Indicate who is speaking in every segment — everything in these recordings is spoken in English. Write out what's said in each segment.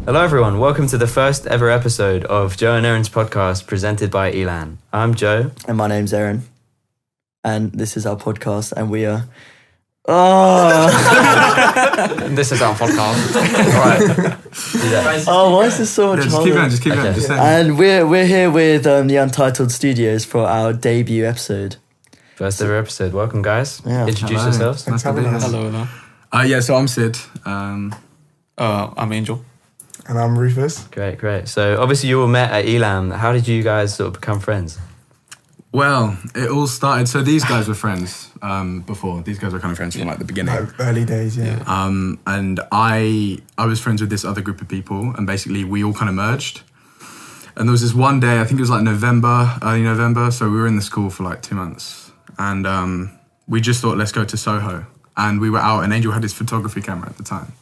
Speaker 1: Hello everyone, welcome to the first ever episode of Joe and Erin's podcast presented by ELAM. I'm Joe.
Speaker 2: And my name's Erin. And this is our podcast and we are... Oh!
Speaker 1: This is our podcast. Right.
Speaker 2: Oh, why is this so much harder?
Speaker 3: Just keep going. Just say
Speaker 2: And we're here with the Untitled Studios for our debut episode.
Speaker 1: First ever episode. Welcome guys.
Speaker 2: Yeah.
Speaker 1: Introduce yourselves.
Speaker 3: Nice to be here.
Speaker 4: Hello.
Speaker 3: So I'm Sid.
Speaker 4: I'm Angel.
Speaker 5: And I'm Rufus.
Speaker 1: Great. So obviously you all met at ELAM. How did you guys sort of become friends?
Speaker 3: Well, it all started. So these guys were friends before. These guys were kind of friends from like the beginning.
Speaker 5: Like early days, yeah.
Speaker 3: And I was friends with this other group of people, and basically we all kind of merged. And there was this one day, I think it was like early November. So we were in the school for like 2 months, and we just thought, let's go to Soho. And we were out, and Angel had his photography camera at the time.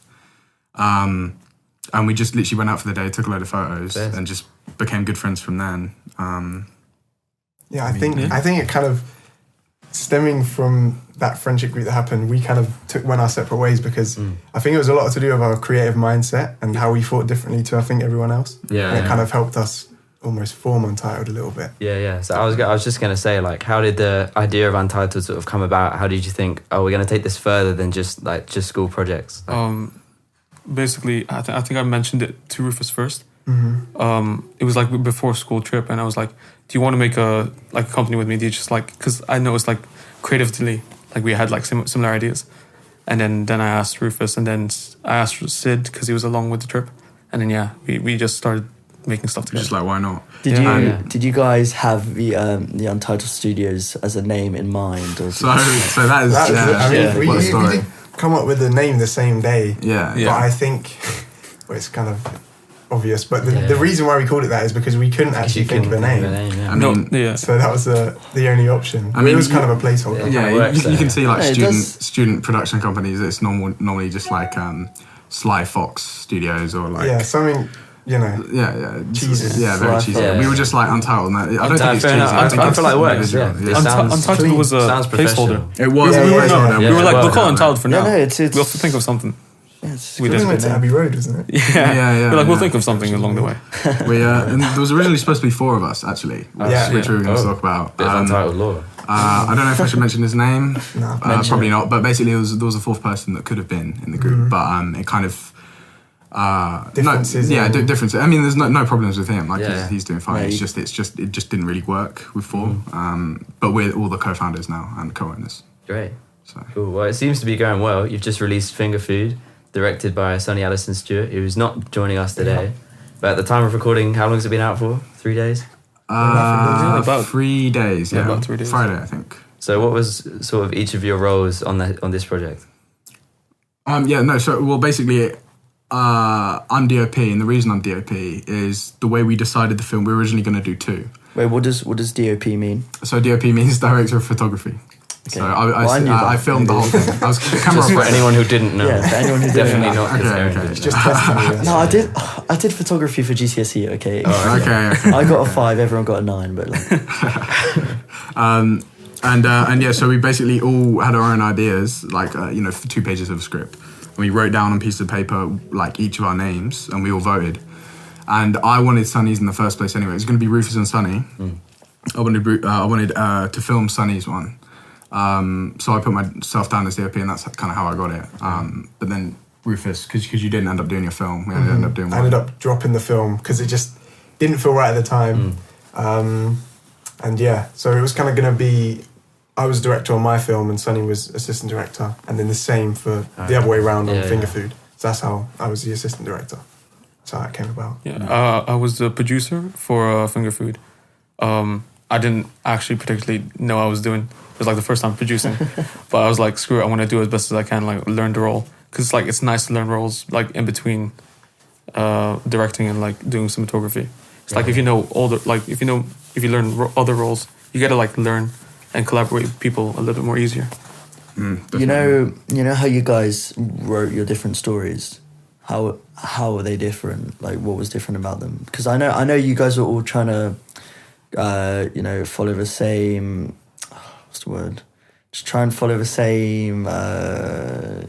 Speaker 3: And we just literally went out for the day, took a load of photos, and just became good friends from then.
Speaker 5: I think it kind of stemming from that friendship group that happened, we kind of went our separate ways because I think it was a lot to do with our creative mindset and how we thought differently to, I think, everyone else. And it kind of helped us almost form Untitled a little bit.
Speaker 1: Yeah. So I was just going to say, like, how did the idea of Untitled sort of come about? How did you think, we're going to take this further than just school projects?
Speaker 4: Basically, I think I mentioned it to Rufus first.
Speaker 5: Mm-hmm.
Speaker 4: It was like before school trip, and I was like, "Do you want to make a company with me?" Do you just because I know it's like creatively, like we had like similar ideas, and then I asked Rufus, and then I asked Sid because he was along with the trip, and then we just started making stuff together.
Speaker 3: Just like, why not?
Speaker 2: Did you guys have the Untitled Studios as a name in mind? Or
Speaker 3: so that is
Speaker 5: we did come up with the name the same day.
Speaker 3: Yeah.
Speaker 5: But I think it's kind of obvious. But the reason why we called it that is because we couldn't actually think of a name. So that was the only option. It was kind of a placeholder.
Speaker 3: Yeah, you can see like student production companies. It's normally just like Sly Fox Studios or like
Speaker 5: something. Cheesy.
Speaker 3: Yeah, very cheesy.
Speaker 1: Yeah.
Speaker 3: We were just like Untitled. I don't think it's cheesy.
Speaker 1: I feel like it works.
Speaker 4: Untitled was a placeholder.
Speaker 3: It was.
Speaker 4: We were like, we'll call Untitled for now.
Speaker 2: No,
Speaker 4: we'll have to think of something.
Speaker 5: We went to Abbey Road, wasn't it?
Speaker 4: Yeah. We're like, we'll think of something along the way.
Speaker 3: And there was originally supposed to be 4 of us, actually, which we were going to talk about.
Speaker 1: Bit of Untitled lore.
Speaker 3: I don't know if I should mention his name.
Speaker 5: No,
Speaker 3: probably not. But basically, there was a 4th person that could have been in the group, but it kind of.
Speaker 5: Differences.
Speaker 3: Differences. I mean, there's no problems with him. He's doing fine.
Speaker 2: Yeah,
Speaker 3: It just didn't really work with 4. But we're all the co-founders now and co-owners.
Speaker 1: Great.
Speaker 3: So.
Speaker 1: Cool. Well, it seems to be going well. You've just released Finger Food, directed by Sonny Allison Stewart, who's not joining us today. But at the time of recording, how long has it been out for? 3 days?
Speaker 4: About
Speaker 3: 3 days. Yeah,
Speaker 4: about 3 days.
Speaker 3: Friday, I think.
Speaker 1: So, what was sort of each of your roles on this project?
Speaker 3: Basically, I'm DOP, and the reason I'm DOP is the way we decided the film. We were originally going to do 2.
Speaker 2: Wait, what does DOP mean?
Speaker 3: So DOP means director of photography.
Speaker 2: Okay.
Speaker 3: So I filmed the whole thing. I was camera
Speaker 1: Just for anyone who didn't know.
Speaker 2: Yeah, for anyone who didn't
Speaker 1: Definitely
Speaker 2: know.
Speaker 1: not.
Speaker 3: Okay.
Speaker 5: It's just testing you.
Speaker 2: No, I did photography for GCSE. Okay.
Speaker 3: Oh, okay.
Speaker 2: I got a 5. Everyone got a 9, but like.
Speaker 3: So we basically all had our own ideas, for 2 pages of a script. And we wrote down on a piece of paper, like, each of our names, and we all voted. And I wanted Sonny's in the first place anyway. It was going to be Rufus and Sonny. I wanted to film Sonny's one. So I put myself down as DOP, and that's kind of how I got it. But then Rufus, because you didn't end up doing your film, we ended up doing one.
Speaker 5: I ended up dropping the film because it just didn't feel right at the time. So it was kind of going to be, I was director on my film and Sonny was assistant director, and then the same for the other way around on Finger Food. So that's how I was the assistant director. That's how that came about.
Speaker 4: I was the producer for Finger Food. I didn't actually particularly know what I was doing. It was like the first time producing, but I was like, screw it, I want to do as best as I can, like learn the role, because it's nice to learn roles like in between directing and like doing cinematography. It's like if you know all the if you learn other roles, you get to like learn and collaborate with people a little bit more easier.
Speaker 2: You know how you guys wrote your different stories. How are they different? Like, what was different about them? Because I know you guys are all trying to, follow the same. What's the word? just try and follow the same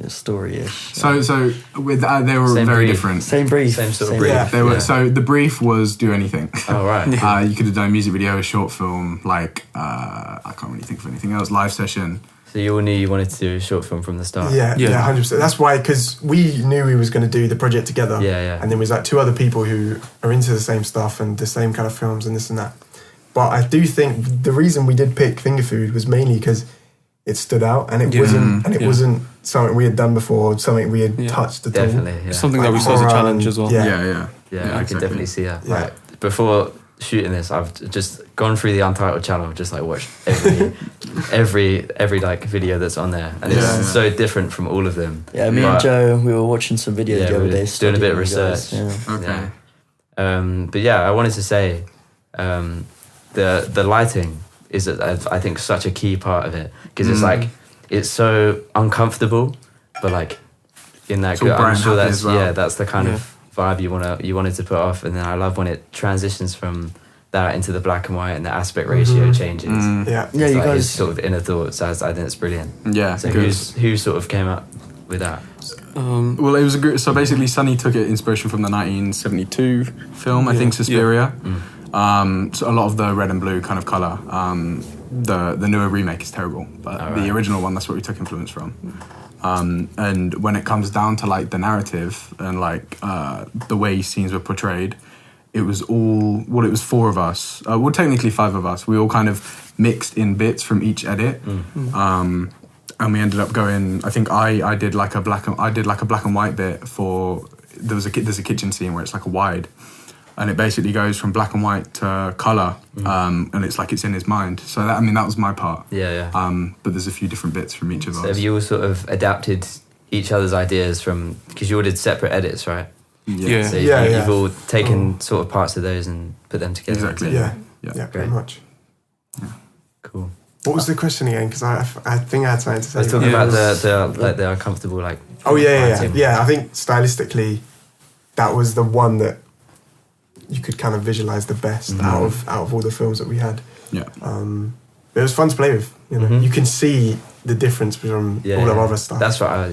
Speaker 2: story-ish.
Speaker 3: So with they were
Speaker 1: Same
Speaker 3: very
Speaker 1: brief.
Speaker 3: different.
Speaker 2: Same brief.
Speaker 1: Same sort of brief.
Speaker 5: Yeah.
Speaker 3: They were so the brief was do anything.
Speaker 1: Oh right.
Speaker 3: You could have done a music video, a short film, like I can't really think of anything else. Live session.
Speaker 1: So you all knew you wanted to do a short film from the start.
Speaker 5: Yeah,
Speaker 4: Yeah.
Speaker 5: 100%. That's why, because we knew we was going to do the project together.
Speaker 1: Yeah.
Speaker 5: And then was like two other people who are into the same stuff and the same kind of films and this and that. But I do think the reason we did pick Finger Food was mainly because it stood out and it wasn't something we had done before, something we had touched at all.
Speaker 1: Definitely. Yeah.
Speaker 4: Something that we
Speaker 5: Like
Speaker 4: saw as a
Speaker 5: horror
Speaker 4: challenge
Speaker 5: and-
Speaker 4: as well.
Speaker 5: Yeah.
Speaker 3: Yeah,
Speaker 1: Yeah, I can
Speaker 3: exactly.
Speaker 1: definitely see that.
Speaker 5: Yeah.
Speaker 1: Like, before shooting this, I've just gone through the Untitled channel, just like watched every like video that's on there, and it's so different from all of them.
Speaker 2: Yeah, me and Joe, we were watching some videos
Speaker 1: Yeah,
Speaker 2: the other
Speaker 1: we were
Speaker 2: day.
Speaker 1: doing a bit of
Speaker 2: studying you guys,
Speaker 1: research.
Speaker 2: Yeah.
Speaker 3: Okay.
Speaker 1: Yeah. But yeah, I wanted to say the lighting is I think such a key part of it, because it's like it's so uncomfortable, but like in that
Speaker 3: It's all
Speaker 1: good,
Speaker 3: bright
Speaker 1: I'm
Speaker 3: and
Speaker 1: sure
Speaker 3: happy
Speaker 1: that's
Speaker 3: as well.
Speaker 1: that's the kind of vibe you wanted to put off. And then I love when it transitions from that into the black and white and the aspect ratio changes.
Speaker 5: Yeah.
Speaker 2: Yeah,
Speaker 1: It's
Speaker 2: you
Speaker 1: like his
Speaker 2: guys.
Speaker 1: sort of inner thoughts. I think it's brilliant.
Speaker 3: Yeah.
Speaker 1: So
Speaker 3: good.
Speaker 1: who sort of came up with that?
Speaker 3: Well, it was a group. So basically, Sonny took it inspiration from the 1972 film, I think, Suspiria. So a lot of the red and blue kind of color. The newer remake is terrible, but the original one, that's what we took influence from. And when it comes down to like the narrative and like the way scenes were portrayed, it was four of us. Well, technically five of us. We all kind of mixed in bits from each edit. And we ended up going. I think I did like a black and white bit for. There's a kitchen scene where it's like a wide, and it basically goes from black and white to color, and it's like it's in his mind. So that was my part.
Speaker 1: Yeah.
Speaker 3: But there's a few different bits from each of
Speaker 1: So
Speaker 3: us.
Speaker 1: have you all sort of adapted each other's ideas from, because you all did separate edits, right?
Speaker 4: Yeah.
Speaker 1: So
Speaker 5: Yeah,
Speaker 1: you've all taken sort of parts of those and put them together.
Speaker 3: Exactly.
Speaker 5: Yeah.
Speaker 3: Yeah.
Speaker 5: Yeah, pretty
Speaker 1: Great.
Speaker 5: much.
Speaker 1: Cool.
Speaker 5: What was the question again? Because I think I had something to say.
Speaker 1: I was talking
Speaker 4: Yeah.
Speaker 1: about the uncomfortable, like.
Speaker 5: Oh yeah.
Speaker 1: writing.
Speaker 5: Yeah, I think stylistically, that was the one that you could kind of visualize the best out of all the films that we had.
Speaker 3: Yeah.
Speaker 5: It was fun to play with. You know, you can see the difference from all of other stuff.
Speaker 1: That's what I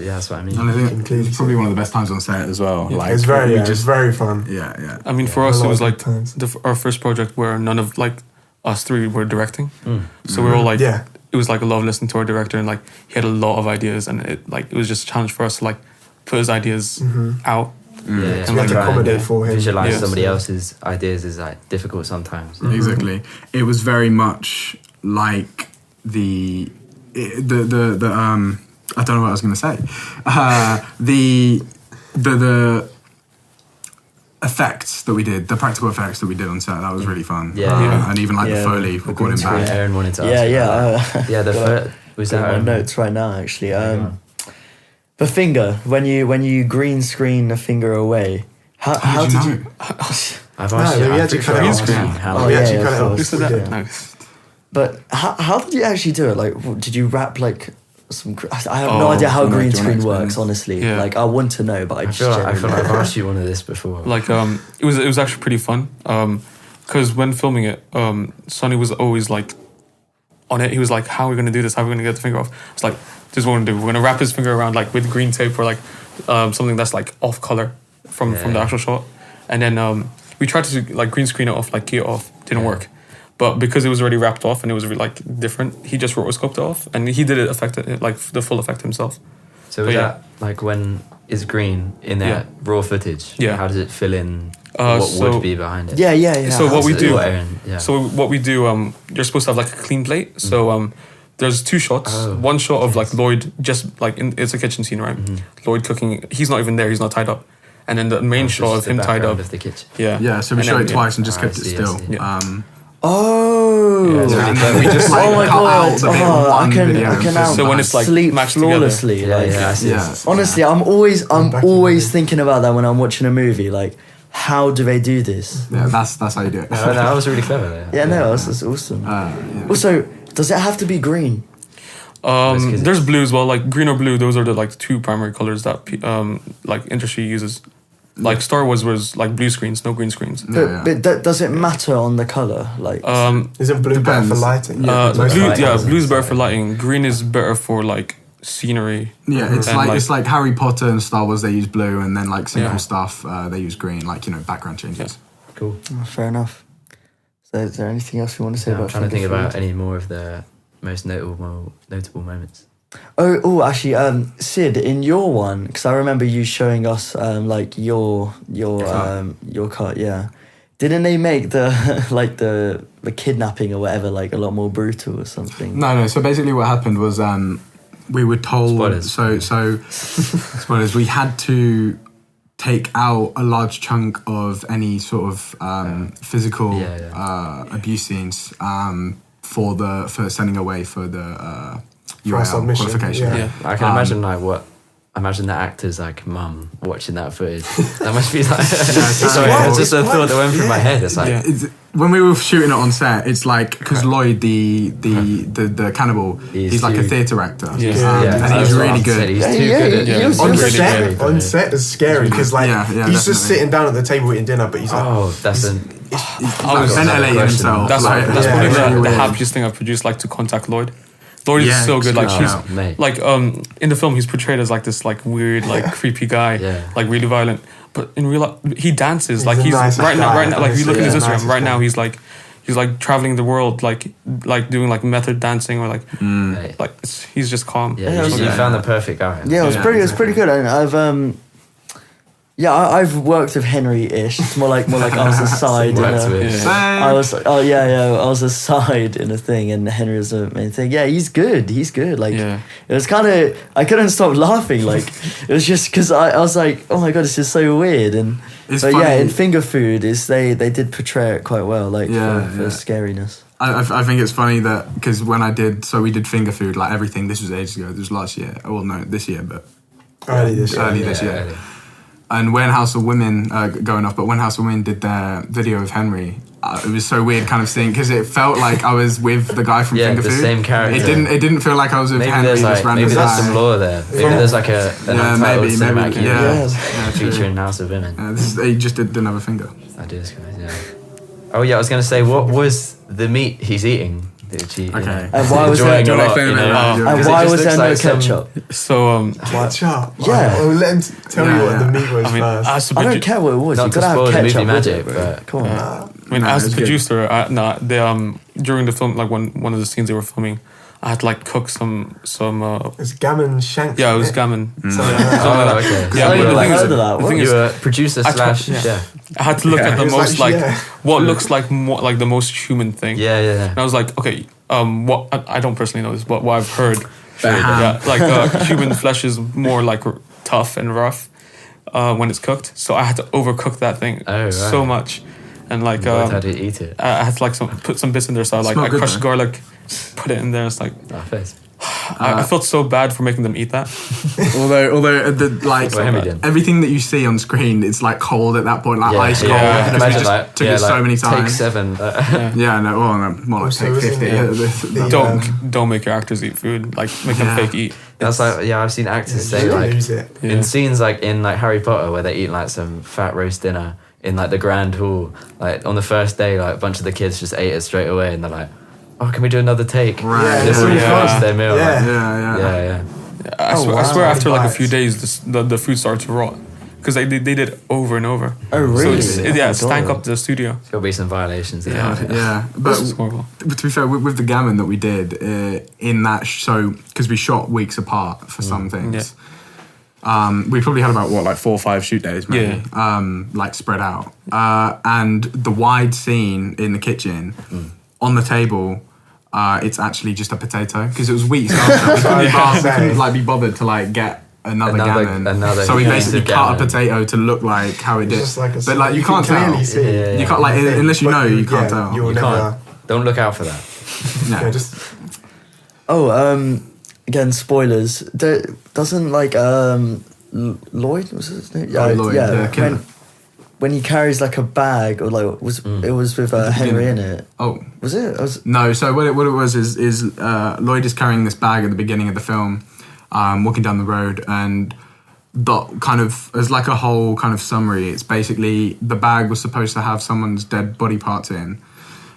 Speaker 1: mean.
Speaker 3: And I think
Speaker 5: Including-
Speaker 3: it's probably one of the best times on set as well.
Speaker 4: Yeah.
Speaker 3: Like
Speaker 5: it was very,
Speaker 3: we
Speaker 5: it was very fun.
Speaker 3: yeah.
Speaker 4: I mean, for
Speaker 5: A
Speaker 4: us,
Speaker 5: lot
Speaker 4: it was
Speaker 5: of
Speaker 4: like
Speaker 5: good times.
Speaker 4: our first project where none of like us three were directing. So we were all like,
Speaker 5: Yeah.
Speaker 4: it was like a love listening to our director, and like he had a lot of ideas, and it was just a challenge for us to like put his ideas out.
Speaker 1: Yeah,
Speaker 5: We had to
Speaker 1: try and,
Speaker 5: accommodate for him.
Speaker 1: visualize
Speaker 4: Yeah.
Speaker 1: somebody else's ideas is like difficult sometimes.
Speaker 3: Exactly. It was very much like the I don't know what I was going to say. The effects that we did, the practical effects that we did on set, that was really fun.
Speaker 1: Yeah.
Speaker 3: And even like the Foley,
Speaker 2: the
Speaker 3: recording
Speaker 2: green
Speaker 3: back.
Speaker 2: screen.
Speaker 1: Aaron wanted to ask.
Speaker 2: Yeah,
Speaker 1: about that. Yeah, was
Speaker 2: Got
Speaker 1: that
Speaker 2: my notes right now actually. The finger, when you green screen a finger away, how
Speaker 3: did
Speaker 2: did
Speaker 3: you
Speaker 2: you?
Speaker 3: know?
Speaker 1: I've
Speaker 5: No,
Speaker 1: asked
Speaker 5: we
Speaker 1: you.
Speaker 5: had
Speaker 1: I'm
Speaker 5: to
Speaker 1: pretty
Speaker 5: cut
Speaker 1: sure
Speaker 5: it
Speaker 1: I
Speaker 5: off.
Speaker 1: asked you
Speaker 2: Oh,
Speaker 1: how.
Speaker 5: we
Speaker 2: yeah,
Speaker 5: actually
Speaker 2: yeah,
Speaker 5: cut it
Speaker 2: of
Speaker 5: off.
Speaker 2: course.
Speaker 4: Who said
Speaker 5: We
Speaker 4: that?
Speaker 5: did.
Speaker 4: No.
Speaker 2: But how did you actually do it? Like, did you wrap like some? I have no
Speaker 4: Oh,
Speaker 2: idea how
Speaker 3: do you
Speaker 2: green
Speaker 3: wanna
Speaker 2: screen
Speaker 3: explain
Speaker 2: works.
Speaker 3: it?
Speaker 2: Honestly,
Speaker 4: Yeah.
Speaker 2: like I want to know, but I
Speaker 1: I
Speaker 2: just
Speaker 1: feel like
Speaker 2: generally
Speaker 1: I've
Speaker 2: don't.
Speaker 1: asked you one of this before.
Speaker 4: Like it was actually pretty fun. Because when filming it, Sonny was always like on it. He was like, "How are we gonna do this? How are we gonna get the finger off?" It's like, "This is what we're gonna do. We're gonna wrap his finger around like with green tape or like something that's like off color from the actual shot." And then we tried to like green screen it off, like key it off. Didn't work. But because it was already wrapped off and it was like different, he just rotoscoped it off and he did it like the full effect himself.
Speaker 1: So
Speaker 4: But
Speaker 1: was
Speaker 4: yeah.
Speaker 1: that like when it's green in that raw footage?
Speaker 4: Yeah.
Speaker 1: How does it fill in what
Speaker 4: so-
Speaker 1: would be behind it?
Speaker 2: Yeah.
Speaker 4: So what we do-
Speaker 1: Yeah.
Speaker 4: So what we do, you're supposed to have like a clean plate. So there's two shots.
Speaker 1: Oh,
Speaker 4: One shot of like Lloyd, just like it's a kitchen scene, right? Lloyd cooking. He's not even there. He's not tied up. And then the main shot of him tied up.
Speaker 1: of the kitchen.
Speaker 4: Yeah.
Speaker 3: Yeah, so we
Speaker 4: And
Speaker 3: showed
Speaker 4: then-
Speaker 3: it twice and just
Speaker 1: I
Speaker 3: kept it
Speaker 1: see, I
Speaker 3: still.
Speaker 1: see.
Speaker 2: Oh.
Speaker 1: Yeah, it's really
Speaker 3: and then we just like
Speaker 2: Oh my
Speaker 3: cut
Speaker 2: god!
Speaker 3: out the bit
Speaker 2: Oh,
Speaker 3: one
Speaker 2: I can
Speaker 3: video.
Speaker 2: now
Speaker 4: So when it's, like,
Speaker 2: sleep
Speaker 4: mashed together.
Speaker 2: flawlessly.
Speaker 1: Yeah,
Speaker 2: like,
Speaker 1: yeah, I see.
Speaker 3: Yeah.
Speaker 2: Honestly, I'm
Speaker 5: back in
Speaker 2: always
Speaker 5: the-
Speaker 2: thinking about that when I'm watching a movie. Like, how do they do this?
Speaker 3: Yeah, that's how you do it.
Speaker 1: No, that was really clever though.
Speaker 2: Yeah, no, that's awesome.
Speaker 3: Yeah.
Speaker 2: Also, does it have to be green?
Speaker 4: There's blue as well, like green or blue. Those are the like two primary colors that like industry uses. Like Star Wars was like blue screens, no green screens.
Speaker 2: But does it matter on the color? Like,
Speaker 5: isn't blue better for lighting?
Speaker 4: Blue's better for lighting. Green is better for like scenery.
Speaker 3: Yeah, it's like Harry Potter and Star Wars. They use blue, and then like simple stuff they use green. Like background changes.
Speaker 1: Yeah. Cool.
Speaker 2: Fair enough. So, is there anything else you want to say about?
Speaker 1: I'm trying to think about any more of the most notable moments.
Speaker 2: Actually, Sid, in your one, because I remember you showing us like your cut. Yeah, didn't they make the like the kidnapping or whatever like a lot more brutal or something?
Speaker 3: No. So basically, what happened was we were told.
Speaker 1: Spoilers.
Speaker 3: So spoilers. We had to take out a large chunk of any sort of physical abuse scenes for sending away for the. URL qualification.
Speaker 5: Yeah.
Speaker 1: I can imagine the actor's like mum watching that footage. That must be like it's just a thought that went through my head. It's like
Speaker 3: when we were shooting it on set, it's like because Lloyd the cannibal, he's like a theatre actor.
Speaker 1: and
Speaker 3: he's really good.
Speaker 1: He's too good at
Speaker 5: on set is scary because like he's just sitting down at the table eating dinner, but he's like
Speaker 3: I was ventilating himself.
Speaker 4: That's one of the happiest thing I've produced, like to contact Lloyd. Lloyd is so good. Like she's like in the film he's portrayed as like this like weird like creepy guy, like really violent. But in real life he dances like he's right now like if you look at his Instagram right now he's like traveling the world like doing like method dancing or like he's just calm.
Speaker 1: Yeah, you found the perfect guy.
Speaker 2: Yeah, it was pretty good. And I've worked with Henry-ish. It's more like I was a side. I was a side in a thing, and Henry was the main thing. Yeah, he's good. Like it was kind of I couldn't stop laughing. Like it was just because I was like, oh my god, this is so weird. And in Finger Food they did portray it quite well. Like for scariness.
Speaker 3: I think it's funny that because when we did Finger Food, like everything. This was ages ago. This was last year. Well, no, this year, but
Speaker 5: early this year.
Speaker 3: Early. And when House of Women going off, but when House of Women did their video of Henry, it was so weird kind of seeing because it felt like I was with the guy from Finger Food.
Speaker 1: The same character.
Speaker 3: It didn't feel like I was with Henry.
Speaker 1: Maybe there's some lore there. Maybe there's like an Untitled cinematic universe featuring House of Women.
Speaker 3: He just didn't have a finger.
Speaker 1: I do, guys. Oh yeah, I was gonna say, what was the meat he's eating?
Speaker 2: Okay. And why was there no ketchup?
Speaker 4: So
Speaker 5: ketchup.
Speaker 2: Yeah.
Speaker 5: Well, let him tell you what the meat was first.
Speaker 2: I don't care what it was.
Speaker 1: Not
Speaker 2: you
Speaker 1: to
Speaker 2: gotta
Speaker 1: spoil
Speaker 2: have
Speaker 1: the
Speaker 2: ketchup
Speaker 1: movie
Speaker 2: magic,
Speaker 1: but
Speaker 2: come on.
Speaker 4: as a producer, during the film, like one of the scenes they were filming, I had to like cook some.
Speaker 5: It's gammon shanks.
Speaker 4: Yeah, it was gammon.
Speaker 1: Okay.
Speaker 2: I heard of that.
Speaker 1: You were producer slash chef.
Speaker 4: I had to look at the most what looks like more like the most human thing.
Speaker 1: Yeah.
Speaker 4: And I was like, okay, what I don't personally know this, but what I've heard, human flesh is more like tough and rough when it's cooked. So I had to overcook that thing so much, and like
Speaker 1: how do you eat it?
Speaker 4: I had to like put some bits in there. So I crushed garlic, put it in there. It's like I felt so bad for making them eat that.
Speaker 3: although everything that you see on screen, it's like cold at that point, like ice cold.
Speaker 1: I can imagine
Speaker 3: took it so many times.
Speaker 1: Take 7.
Speaker 3: More like take 50.
Speaker 4: Don't make your actors eat food. Like make them fake eat.
Speaker 1: That's like I've seen actors say like in scenes like in like Harry Potter where they eat like some fat roast dinner in like the grand hall. Like on the first day, like a bunch of the kids just ate it straight away, and they're like, oh, can we do another take?
Speaker 3: Right.
Speaker 1: This really fast their meal.
Speaker 5: Yeah.
Speaker 4: I swear after like a few days, the food started to rot. Because they did it over and over.
Speaker 2: Oh, really?
Speaker 4: So it stank up the studio.
Speaker 1: There'll be some violations.
Speaker 3: But to be fair, with the gammon that we did in that show, because we shot weeks apart for some things, we probably had about 4 or 5 shoot days, maybe, like spread out. And the wide scene in the kitchen, on the table, it's actually just a potato because it was weeks after. We couldn't be bothered to get another gammon. So we basically cut a potato to look like how it did. But you can't tell. You can't unless you know, you can't tell.
Speaker 1: You can't. Don't look out for that.
Speaker 2: No. Again, spoilers. Doesn't Lloyd was his name? Lloyd. When he carries like a bag, or it was with Henry in it.
Speaker 3: Oh,
Speaker 2: was it?
Speaker 3: No. So what it was is Lloyd is carrying this bag at the beginning of the film, walking down the road, and kind of as like a whole kind of summary, it's basically the bag was supposed to have someone's dead body parts in,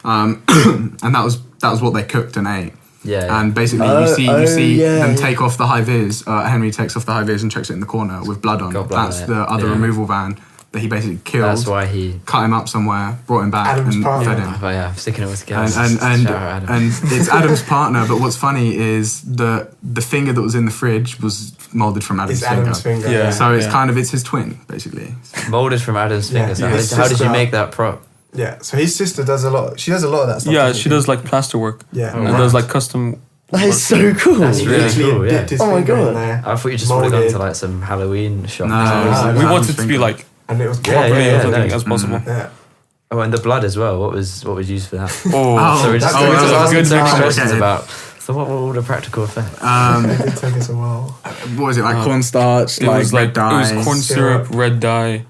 Speaker 3: and that was what they cooked and ate.
Speaker 1: Yeah.
Speaker 3: And basically, you see them take off the high vis. Henry takes off the high vis and chucks it in the corner with blood on. That's the other removal van that he basically killed.
Speaker 1: That's why he
Speaker 3: cut him up somewhere, brought him back,
Speaker 5: Adam's
Speaker 3: and
Speaker 5: partner.
Speaker 3: fed him.
Speaker 1: Oh yeah, I'm sticking it all together.
Speaker 3: And it's Adam's partner. But what's funny is the finger that was in the fridge was molded from Adam's finger.
Speaker 5: Adam's finger.
Speaker 4: Yeah.
Speaker 3: So it's his twin, basically.
Speaker 1: molded from Adam's
Speaker 5: Yeah.
Speaker 1: finger. So
Speaker 5: Yeah.
Speaker 1: how did you make that prop?
Speaker 5: Yeah, so his sister does a lot. She does a lot of that stuff.
Speaker 4: Yeah, she does like plaster work.
Speaker 5: Yeah.
Speaker 4: And does like custom.
Speaker 2: That is so cool.
Speaker 1: That's really
Speaker 5: Literally
Speaker 1: cool, yeah.
Speaker 5: dipped his
Speaker 2: Oh my
Speaker 5: finger in
Speaker 2: God.
Speaker 5: there,
Speaker 1: I thought you just would have gone to
Speaker 5: molded,
Speaker 1: like some Halloween shop.
Speaker 3: No.
Speaker 4: We
Speaker 3: Adam's
Speaker 4: wanted it to be
Speaker 3: finger.
Speaker 4: like
Speaker 5: and it was
Speaker 4: properly
Speaker 1: yeah,
Speaker 4: as looking
Speaker 1: no.
Speaker 4: as possible.
Speaker 5: Yeah.
Speaker 1: Oh, and the blood as well. What was used for that?
Speaker 4: Oh,
Speaker 1: So we just,
Speaker 5: that's
Speaker 1: we just
Speaker 5: good.
Speaker 1: asking
Speaker 5: Good
Speaker 1: some
Speaker 5: time.
Speaker 1: questions
Speaker 3: Okay.
Speaker 1: about. So what were all the practical effects?
Speaker 5: It did take us a while.
Speaker 3: What was it, like cornstarch,
Speaker 4: it was
Speaker 3: red
Speaker 4: like
Speaker 3: dye?
Speaker 4: it was corn syrup, red dye,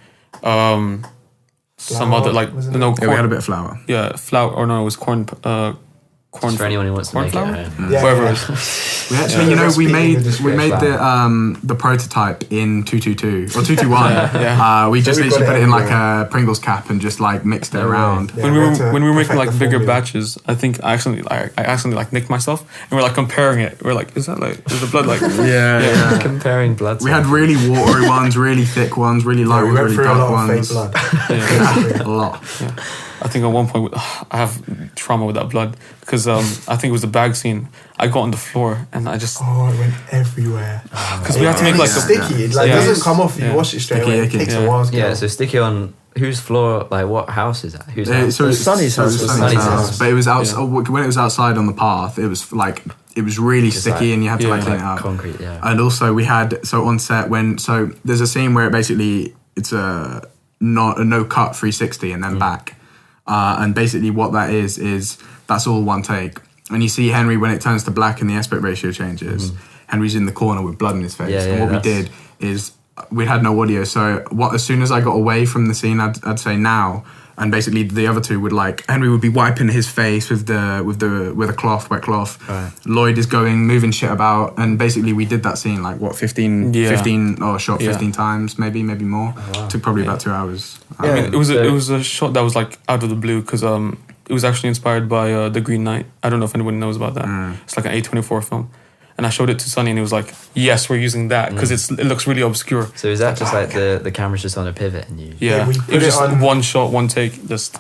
Speaker 4: some
Speaker 5: Flour,
Speaker 4: other like
Speaker 5: wasn't it?
Speaker 4: no
Speaker 3: Yeah, we
Speaker 4: corn.
Speaker 3: had a bit of flour.
Speaker 4: Yeah, flour. Or no, it was corn. Corn
Speaker 1: Just for anyone who wants to make it
Speaker 4: flour?
Speaker 1: at home.
Speaker 5: Yeah,
Speaker 4: Whatever
Speaker 5: yeah.
Speaker 4: it is.
Speaker 3: We actually,
Speaker 5: Yeah.
Speaker 3: you know, we
Speaker 5: Recipe in
Speaker 3: made
Speaker 5: the description.
Speaker 3: the prototype in 222 or 221.
Speaker 4: Yeah.
Speaker 3: We just
Speaker 5: we've
Speaker 3: literally
Speaker 5: got
Speaker 3: put
Speaker 5: it
Speaker 3: it in like
Speaker 5: everywhere.
Speaker 3: a Pringles cap and just like mixed it
Speaker 1: No way.
Speaker 3: around.
Speaker 5: Yeah,
Speaker 4: when
Speaker 5: we
Speaker 4: we
Speaker 5: had
Speaker 4: were
Speaker 5: to
Speaker 4: when we were making
Speaker 5: perfect
Speaker 4: like
Speaker 5: the
Speaker 4: bigger
Speaker 5: formula.
Speaker 4: batches, I think I accidentally like nicked myself, and we're like comparing it. We're like, is the blood like?
Speaker 3: Yeah.
Speaker 1: Comparing blood.
Speaker 3: We had really watery ones, really thick ones, really light
Speaker 5: Yeah, we
Speaker 3: ones,
Speaker 5: went
Speaker 3: really
Speaker 5: through a
Speaker 3: dark
Speaker 5: lot of fake
Speaker 3: ones.
Speaker 5: blood.
Speaker 3: Yeah, a lot.
Speaker 4: I think at one point I have trauma with that blood because I think it was the bag scene. I got on the floor and I just
Speaker 5: Oh, it went everywhere.
Speaker 4: because we had to make like
Speaker 5: It's
Speaker 4: the
Speaker 5: sticky. It like
Speaker 4: Yeah.
Speaker 5: doesn't come off. You
Speaker 4: Yeah.
Speaker 5: wash it straight
Speaker 3: Sticky,
Speaker 5: away. It
Speaker 3: icky.
Speaker 5: takes
Speaker 4: Yeah.
Speaker 5: a while to
Speaker 1: Yeah,
Speaker 5: go.
Speaker 1: so sticky on whose floor? Like what house is that? Whose house?
Speaker 3: So
Speaker 2: Sonny's house.
Speaker 1: Sonny's house.
Speaker 3: But it was
Speaker 4: Yeah.
Speaker 3: when it was outside on the path. It was like it was really
Speaker 1: Just
Speaker 3: sticky,
Speaker 1: like-
Speaker 3: and you had to like
Speaker 4: yeah,
Speaker 3: clean it
Speaker 1: Like
Speaker 3: up.
Speaker 1: concrete, yeah.
Speaker 3: And also we had on set so there's a scene where it's a no cut 360 and then back, and basically what that is that's all one take. And you see Henry when it turns to black and the aspect ratio changes. Henry's in the corner with blood in his face.
Speaker 1: Yeah,
Speaker 3: and
Speaker 1: yeah,
Speaker 3: what we did is we had no audio, so as soon as I got away from the scene, I'd say now. And basically, the other two would Henry would be wiping his face with a wet cloth.
Speaker 1: Right.
Speaker 3: Lloyd is moving shit about, and basically we did that scene 15 shot 15 times, maybe more.
Speaker 1: wow.
Speaker 3: Took probably about 2 hours.
Speaker 2: Yeah.
Speaker 4: I mean, it was a shot that was like out of the blue because it was actually inspired by The Green Knight. I don't know if anyone knows about that. It's like an A24 film. And I showed it to Sonny and he was like, yes, we're using that because it looks really obscure.
Speaker 1: So is that just like the camera's just on a pivot and you?
Speaker 4: Yeah,
Speaker 5: we
Speaker 4: it
Speaker 5: put
Speaker 4: was
Speaker 5: it
Speaker 4: just
Speaker 5: on-
Speaker 4: one shot, one take, just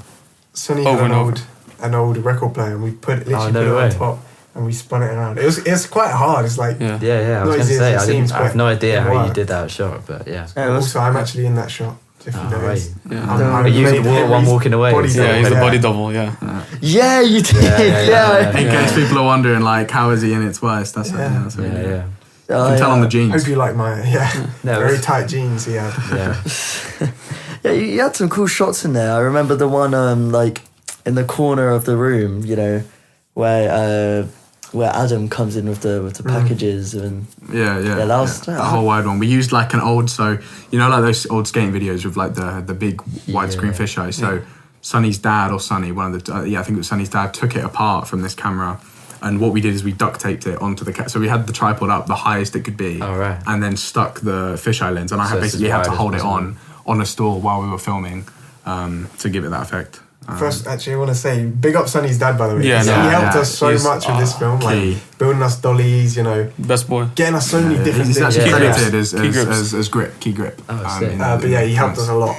Speaker 5: Sonny
Speaker 4: over
Speaker 5: had
Speaker 4: and
Speaker 5: an old record player, and we put it
Speaker 1: no
Speaker 5: on
Speaker 1: way.
Speaker 5: top, and we spun it around. It's quite hard. It's like
Speaker 4: yeah.
Speaker 1: Yeah, I was
Speaker 5: Not
Speaker 1: gonna
Speaker 5: easy as
Speaker 1: say
Speaker 5: it
Speaker 1: I
Speaker 5: seems,
Speaker 1: have no
Speaker 5: but
Speaker 1: idea
Speaker 5: it
Speaker 1: how you
Speaker 5: worked.
Speaker 1: did that shot, but yeah.
Speaker 2: Yeah, it was-
Speaker 5: Also, I'm actually in that shot. If you
Speaker 1: Oh,
Speaker 5: notice.
Speaker 1: right.
Speaker 4: Yeah.
Speaker 5: I'm
Speaker 1: Are you
Speaker 5: made
Speaker 1: the one
Speaker 5: Henry's
Speaker 1: walking away?
Speaker 5: body
Speaker 1: Yeah,
Speaker 4: Yeah, he's the
Speaker 5: double,
Speaker 4: body double, yeah.
Speaker 2: Yeah, you did.
Speaker 1: Yeah.
Speaker 3: In case people are wondering, how is he in it twice? That's
Speaker 5: Yeah.
Speaker 3: that's what we
Speaker 1: Yeah,
Speaker 3: did.
Speaker 1: yeah.
Speaker 3: You can tell on the jeans.
Speaker 5: Hope you like my
Speaker 1: No,
Speaker 5: very
Speaker 1: it's-
Speaker 5: tight jeans he had.
Speaker 1: Yeah.
Speaker 2: Yeah, you had some cool shots in there. I remember the one in the corner of the room, where Adam comes in with the packages and
Speaker 3: Yeah.
Speaker 2: that was
Speaker 3: a whole wide one. We used an old, those old skating videos with the big widescreen fisheye. So Sonny's dad or Sonny, one of the I think it was Sonny's dad, took it apart from this camera. And what we did is we duct taped it onto the so we had the tripod up the highest it could be,
Speaker 1: Oh, right.
Speaker 3: and then stuck the fisheye lens. And I
Speaker 1: So it's
Speaker 3: basically
Speaker 1: as
Speaker 3: had to
Speaker 1: wide as
Speaker 3: hold it
Speaker 1: possible.
Speaker 3: on a stool while we were filming to give it that effect.
Speaker 5: First, actually, I want to say, big up Sonny's dad, by the way.
Speaker 4: Yeah,
Speaker 5: he
Speaker 4: no,
Speaker 5: helped
Speaker 3: yeah.
Speaker 5: us so
Speaker 4: He's-
Speaker 5: much with this film,
Speaker 3: key.
Speaker 5: building us dollies,
Speaker 4: Best boy.
Speaker 5: getting us so many different
Speaker 3: He's
Speaker 5: things.
Speaker 3: actually
Speaker 1: Yeah.
Speaker 3: credited
Speaker 4: Key grips.
Speaker 3: as grip, key grip.
Speaker 1: Oh, sick.
Speaker 5: But yeah, he helped us a lot.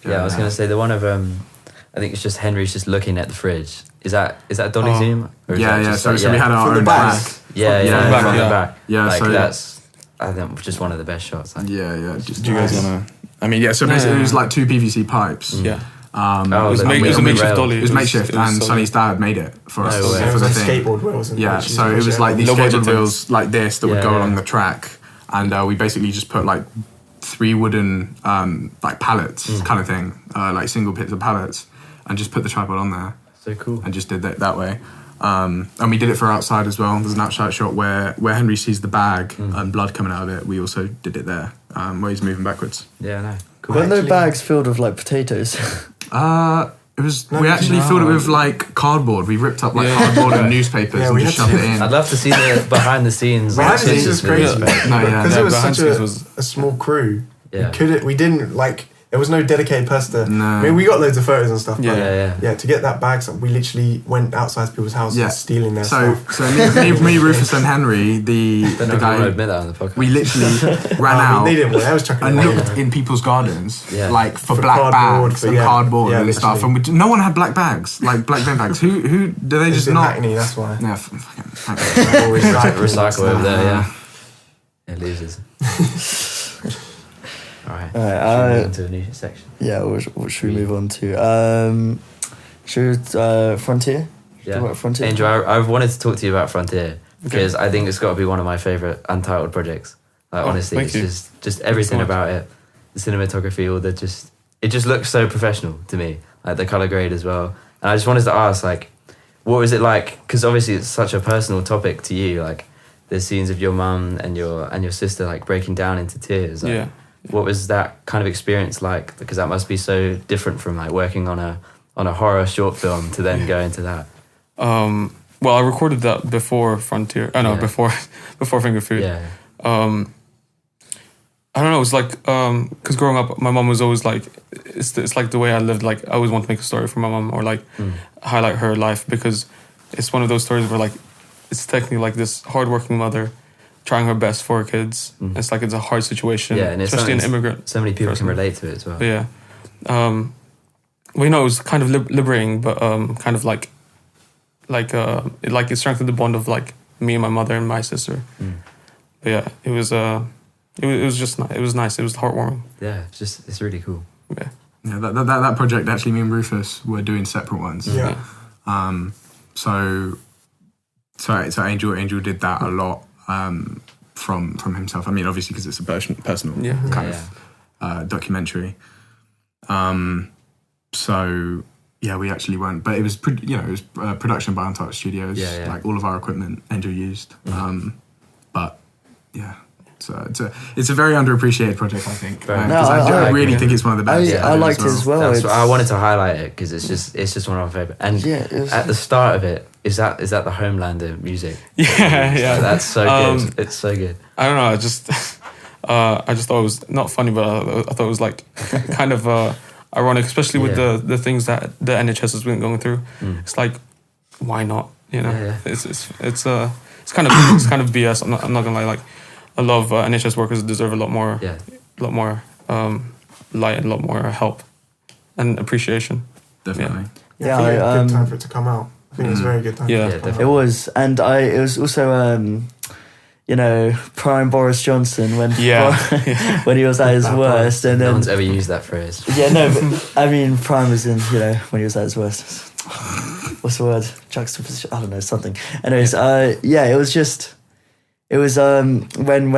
Speaker 1: Yeah, I was gonna say the one of I think it's just Henry's just looking at the fridge. Is that dolly
Speaker 4: Oh.
Speaker 1: zoom? Or is
Speaker 3: Yeah,
Speaker 1: that
Speaker 3: yeah.
Speaker 1: just
Speaker 3: So,
Speaker 1: like-
Speaker 3: so we had our
Speaker 5: From the
Speaker 3: own
Speaker 5: back.
Speaker 3: back.
Speaker 1: Yeah,
Speaker 3: Yeah,
Speaker 1: from
Speaker 3: yeah.
Speaker 1: the back.
Speaker 3: Yeah,
Speaker 1: like
Speaker 3: so-
Speaker 1: that's I think just one of the best shots. Like.
Speaker 3: Yeah. Just
Speaker 4: Do you guys
Speaker 3: wanna? I mean, yeah. So basically, it was like two PVC pipes.
Speaker 4: Yeah.
Speaker 1: Oh,
Speaker 4: It was,
Speaker 1: the-
Speaker 4: it was a
Speaker 1: the
Speaker 4: makeshift
Speaker 1: rail.
Speaker 4: dolly.
Speaker 3: It was makeshift, and
Speaker 4: solid.
Speaker 3: Sonny's dad made it for us
Speaker 1: No way.
Speaker 5: It
Speaker 3: for
Speaker 5: was
Speaker 3: the
Speaker 5: like
Speaker 3: thing.
Speaker 5: skateboard wheels. And
Speaker 3: Yeah,
Speaker 5: like,
Speaker 3: so it was like these
Speaker 4: Low budget
Speaker 3: skateboard wheels like this that would
Speaker 1: Yeah,
Speaker 3: go
Speaker 1: yeah.
Speaker 3: along the track, and we basically just put 3 wooden pallets kind of thing, single pits of pallets, and just put the tripod on there
Speaker 1: So cool.
Speaker 3: and just did that way. And we did it for outside as well. There's an outside shot where Henry sees the bag and blood coming out of it. We also did it there, where he's moving backwards.
Speaker 1: Yeah, no. Cool.
Speaker 2: Weren't there
Speaker 5: Actually-
Speaker 2: bags filled with potatoes?
Speaker 3: We actually filled it with like cardboard. We ripped up like cardboard and newspapers and just shoved it in.
Speaker 1: I'd love to see the behind the scenes.
Speaker 5: Behind the scenes was crazy because it was such a small crew.
Speaker 1: Yeah.
Speaker 5: We didn't like. There was no dedicated person.
Speaker 3: No.
Speaker 5: I mean, we got loads of photos and stuff.
Speaker 1: Yeah.
Speaker 5: To get that bag, we literally went outside people's houses stealing their stuff.
Speaker 3: So me, Rufus, and Henry, the guy,
Speaker 1: admit that on the podcast.
Speaker 3: we literally ran out and looked in people's gardens, like for black bags and cardboard and stuff. And no one had black bags, like black bin bags. Who do they just not?
Speaker 5: Hackney, that's why.
Speaker 3: Yeah,
Speaker 5: Always
Speaker 1: recycle over there. Yeah, losers. All right. Should we move on to a new section?
Speaker 2: Yeah, what should we move on to? Frontier?
Speaker 1: Yeah.
Speaker 2: Frontier?
Speaker 1: Angel, I wanted to talk to you about Frontier because I think it's got to be one of my favourite Untitled projects. Like, honestly, it's just everything about it. The cinematography, it just looks so professional to me. Like the colour grade as well. And I just wanted to ask, like, what was it like? Because obviously it's such a personal topic to you. Like, there's scenes of your mum and your sister like breaking down into tears. Like, what was that kind of experience like? Because that must be so different from like working on a horror short film to then go into that.
Speaker 4: Well, I recorded that before Frontier. Before Finger Food.
Speaker 1: Yeah.
Speaker 4: I don't know. It's like because growing up, my mom was always like, it's like the way I lived. Like I always want to make a story for my mom or like highlight her life because it's one of those stories where like it's technically like this hardworking mother trying her best for her kids. It's like it's a hard situation,
Speaker 1: and
Speaker 4: especially an immigrant.
Speaker 1: So many people can relate to it as well.
Speaker 4: Yeah. Well, you know, it was kind of liberating, but kind of like it strengthened the bond of like me and my mother and my sister. But yeah, it was nice. It was heartwarming.
Speaker 1: Yeah, it's really cool.
Speaker 4: Yeah.
Speaker 3: Yeah, that project actually, me and Rufus were doing separate ones.
Speaker 5: Yeah.
Speaker 3: So Angel did that a lot from himself. I mean, obviously because it's a personal kind of documentary. So yeah, we actually weren't, but it was production by Untitled Studios.
Speaker 1: Yeah.
Speaker 3: Like all of our equipment Angel used. But yeah. So it's a very underappreciated project, I think. Because I really think it's one of the best.
Speaker 2: I liked it as well.
Speaker 1: I wanted to highlight it because it's just one of my favourite. And at the start of it, is that the Homelander music?
Speaker 4: Yeah.
Speaker 1: So that's so good. It's so good.
Speaker 4: I don't know. I just thought it was not funny, but I thought it was like kind of ironic, especially with the things that the NHS has been going through. It's like, why not? You know, it's kind of BS. I'm not gonna lie. Like, I love NHS workers deserve a lot more light and a lot more help and appreciation.
Speaker 3: Definitely.
Speaker 5: Yeah, I think it was a good time for it to come out. I think it was a very good time.
Speaker 4: Yeah,
Speaker 2: definitely. It was, and it was also prime Boris Johnson when when he was at his worst, and
Speaker 1: no one's ever used that phrase.
Speaker 2: Yeah, no, but I mean prime as in when he was at his worst. What's the word? Juxtaposition? I don't know, something. Anyways, it was just. It was when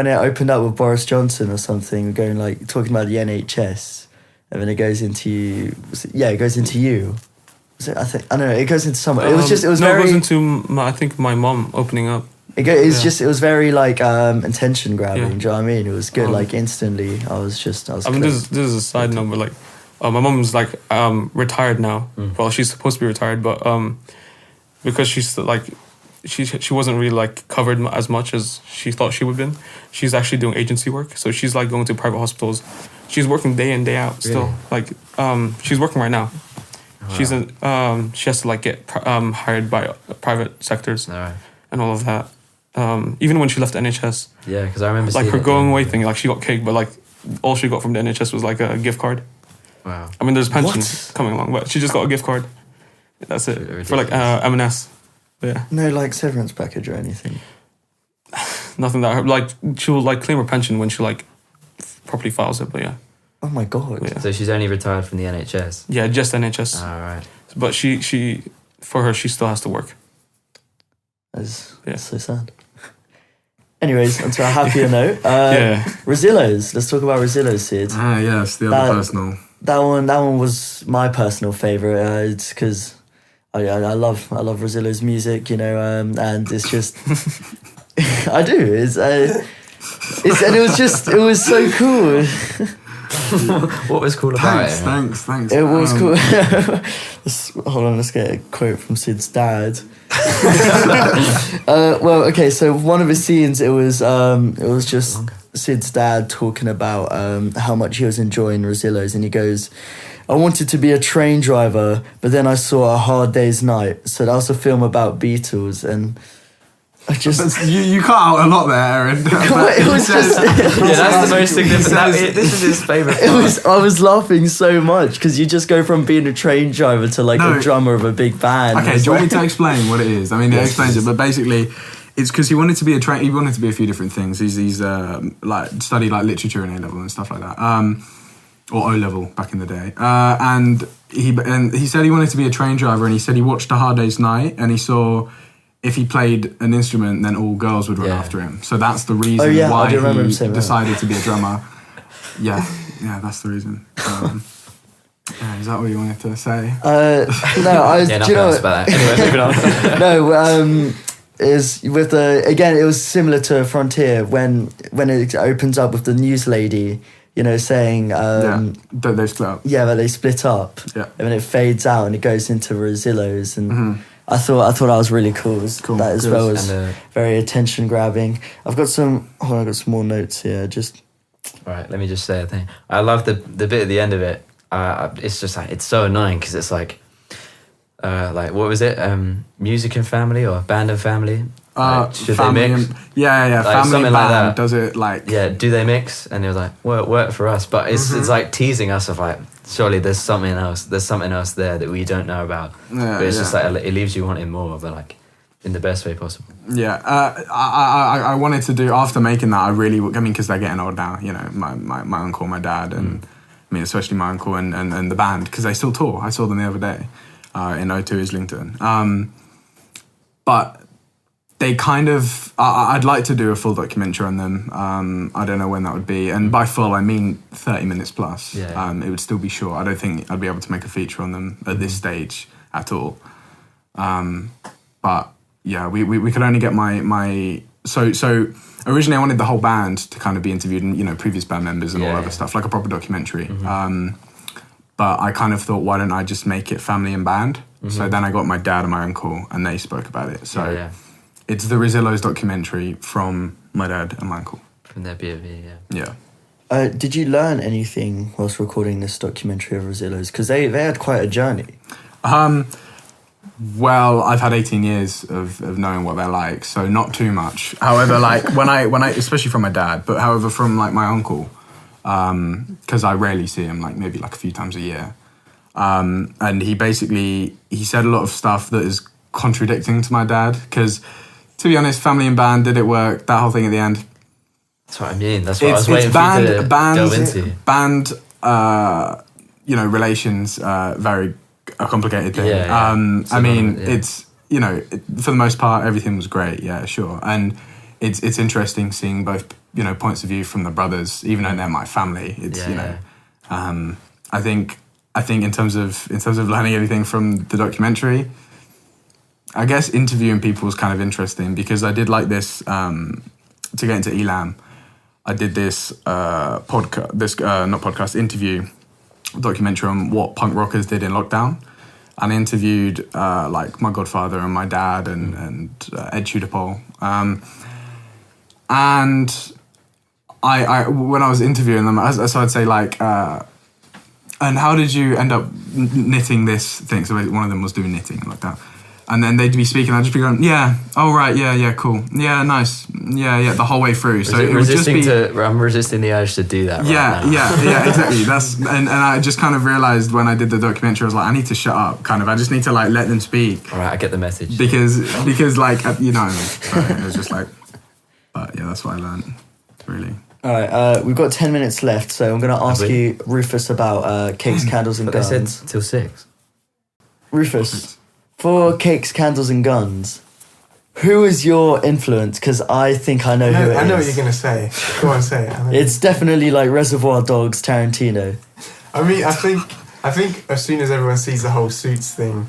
Speaker 2: it opened up with Boris Johnson or something, going like talking about the NHS, and then it goes into you. It goes into you. I don't know. It goes into someone. It was very.
Speaker 4: It goes into my mom opening up.
Speaker 2: It was very like attention grabbing. Do you know what I mean? It was good. Like instantly, I was. I
Speaker 4: mean, this is a side note, but like, my mom's like retired now. Well, she's supposed to be retired, but because she's like. She wasn't really like covered as much as she thought she would have been. She's actually doing agency work, so she's like going to private hospitals. She's working day in day out still. Like she's working right now. Wow. She has to like get hired by private sectors and all of that. Even when she left NHS.
Speaker 1: Yeah, because I remember
Speaker 4: like her going away thing. Like she got cake, but like all she got from the NHS was like a gift card.
Speaker 1: Wow.
Speaker 4: I mean, there's pensions coming along, but she just got a gift card. That's it for like M&S. Yeah.
Speaker 2: No, like severance package or anything.
Speaker 4: Nothing that like she'll like claim her pension when she like properly files it, but yeah.
Speaker 2: Oh my god.
Speaker 1: Yeah. So she's only retired from the NHS.
Speaker 4: Yeah, just NHS.
Speaker 1: All right.
Speaker 4: But she still has to work.
Speaker 2: That's so sad. Anyways, onto a happier note. Rosillos. Let's talk about Rosillos, Sid.
Speaker 3: Yes, the other personal.
Speaker 2: That one was my personal favourite. It's because I love Rosillo's music, and it's just I do. It was so cool.
Speaker 1: What was cool about it?
Speaker 3: Thanks.
Speaker 2: It was cool. Hold on, let's get a quote from Sid's dad. Well, okay, so one of his scenes, it was just Sid's dad talking about how much he was enjoying Rillos, and he goes, I wanted to be a train driver, but then I saw A Hard Day's Night. So that was a film about Beatles, and I just...
Speaker 3: You cut out a lot there, Erin.
Speaker 2: It was just...
Speaker 1: that's the most significant... This is his favourite part.
Speaker 2: I was laughing so much, because you just go from being a train driver to like a drummer of a big band.
Speaker 3: Okay, do you want me to explain what it is? I mean, it explains it, but basically... It's because he wanted to be he wanted to be a few different things. He's like studied like literature in A-level and stuff like that, or O-level back in the day. And he said he wanted to be a train driver, and he said he watched A Hard Day's Night, and he saw if he played an instrument, then all girls would run after him. So that's the reason why he decided to be a drummer. Yeah, that's the reason. Is that what you wanted to say?
Speaker 2: No,
Speaker 1: nothing else about that. Anyway, moving on.
Speaker 2: Is with again, it was similar to Frontier when it opens up with the news lady, saying
Speaker 3: that they split up.
Speaker 2: Yeah, that they split up.
Speaker 3: Yeah,
Speaker 2: and then it fades out and it goes into Rillos, and I thought that was really cool. That as well was very attention grabbing. I've got some more notes here.
Speaker 1: All right, let me just say a thing. I love the bit at the end of it. It's just like it's so annoying because it's like what was it? Music and family or band and family? Should
Speaker 3: family
Speaker 1: they mix?
Speaker 3: Yeah.
Speaker 1: Like,
Speaker 3: family
Speaker 1: something
Speaker 3: and
Speaker 1: like
Speaker 3: band.
Speaker 1: that.
Speaker 3: Does it like?
Speaker 1: Yeah. Do they mix? And it was like work for us, but it's like teasing us of like surely there's something else. There's something else there that we don't know about.
Speaker 3: Yeah,
Speaker 1: but it's just like it leaves you wanting more, but like in the best way possible.
Speaker 3: Yeah. I wanted to do after making that. Because they're getting old now. My uncle, my dad, and I mean especially my uncle and the band because they still tour. I saw them the other day. In O2 Islington. But they kind of... I'd like to do a full documentary on them. I don't know when that would be. And by full, I mean 30 minutes plus.
Speaker 1: Yeah.
Speaker 3: It would still be short. I don't think I'd be able to make a feature on them at this stage at all. But, yeah, we could only get my... So originally I wanted the whole band to kind of be interviewed and, previous band members and all other stuff, like a proper documentary. But I kind of thought, why don't I just make it family and band? So then I got my dad and my uncle, and they spoke about it. So it's the Rillos documentary from my dad and my uncle.
Speaker 1: From their POV,
Speaker 3: Yeah.
Speaker 2: Did you learn anything whilst recording this documentary of Rillos? Because they had quite a journey.
Speaker 3: Well, I've had 18 years of knowing what they're like, so not too much. However, like when I especially from my dad, but however from like my uncle, because I rarely see him, like maybe like a few times a year. And he said a lot of stuff that is contradicting to my dad, because to be honest, family and band, did it work? That whole thing at the end.
Speaker 1: That's what I mean. That's what I was waiting for you to delve into.
Speaker 3: Band, relations, very a complicated thing. I mean, it's, for the most part, everything was great. Yeah, sure. And it's interesting seeing both, points of view from the brothers, even though they're my family. It's, I think in terms of learning anything from the documentary, I guess interviewing people was kind of interesting because I did like this, to get into ELAM, I did this interview documentary on what punk rockers did in lockdown. And I interviewed like my godfather and my dad and Ed Shudapol. And I when I was interviewing them, so I'd say like, and how did you end up knitting this thing? So one of them was doing knitting like that. And then they'd be speaking, I'd just be going, yeah, oh right, yeah, cool. Yeah, nice. Yeah, the whole way through. So it would just be...
Speaker 1: I'm resisting the urge to do that
Speaker 3: Yeah, exactly. And I just kind of realised when I did the documentary, I was like, I need to shut up, kind of. I just need to like let them speak.
Speaker 1: All right, I get the message.
Speaker 3: Because like, it was just like, but yeah, that's what I learned, really.
Speaker 2: All right, we've got 10 minutes left, so I'm going to ask you, Rufus, about Cakes, Candles and Guns.
Speaker 1: They said till 6.
Speaker 2: Rufus, for Cakes, Candles and Guns, who is your influence? Because I think I know who it is.
Speaker 5: I know what you're going to say. Go on, say it.
Speaker 2: It's definitely like Reservoir Dogs, Tarantino.
Speaker 5: I mean, I think as soon as everyone sees the whole Suits thing,